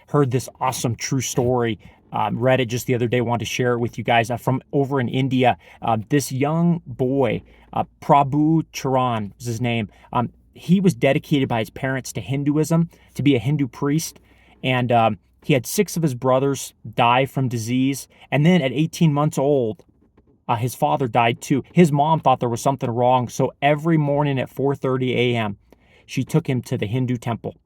heard this awesome true story. Read it just the other day. Want to share it with you guys from over in India. This young boy, Prabhu Charan is his name. He was dedicated by his parents to Hinduism, to be a Hindu priest, and he had 6 of his brothers die from disease. And then at 18 months old, his father died too. His mom thought there was something wrong, so every morning at 4:30 a.m., she took him to the Hindu temple.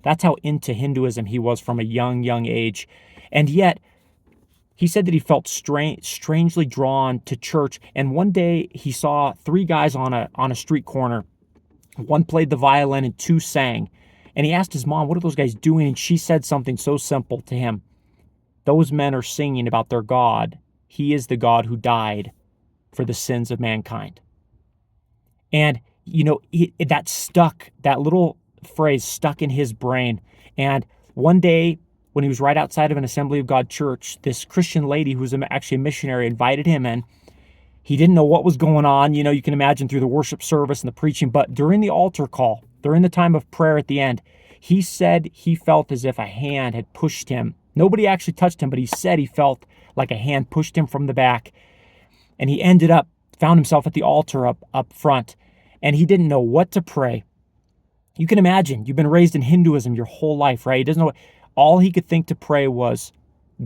That's how into Hinduism he was from a young age. And yet, he said that he felt strangely drawn to church. And one day he saw 3 guys on a street corner. One played the violin and 2 sang. And he asked his mom, "What are those guys doing?" And she said something so simple to him. "Those men are singing about their God. He is the God who died for the sins of mankind." And, that stuck, that little phrase stuck in his brain. And one day, when he was right outside of an Assembly of God church, this Christian lady who was actually a missionary invited him in. He didn't know what was going on. You can imagine through the worship service and the preaching, but during the altar call, during the time of prayer at the end, he said he felt as if a hand had pushed him. Nobody actually touched him, but he said he felt like a hand pushed him from the back. And he found himself at the altar up front, and he didn't know what to pray. You can imagine, you've been raised in Hinduism your whole life, right? He doesn't know. All he could think to pray was,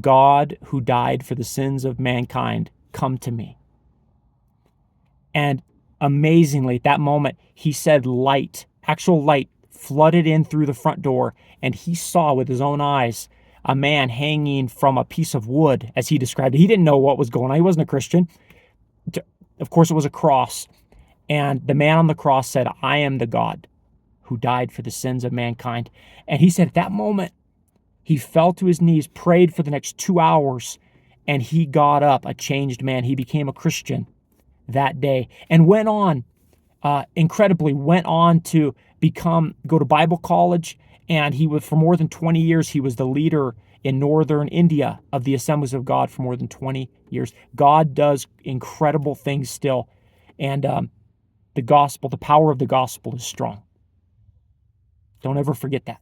"God who died for the sins of mankind, come to me." And amazingly, at that moment, he said actual light flooded in through the front door, and he saw with his own eyes a man hanging from a piece of wood, as he described it. He didn't know what was going on. He wasn't a Christian. Of course, it was a cross. And the man on the cross said, "I am the God who died for the sins of mankind." And he said at that moment, he fell to his knees, prayed for the next 2 hours, and he got up a changed man. He became a Christian that day and went on to go to Bible college. And for more than 20 years, he was the leader in northern India of the Assemblies of God for more than 20 years. God does incredible things still. And the power of the gospel is strong. Don't ever forget that.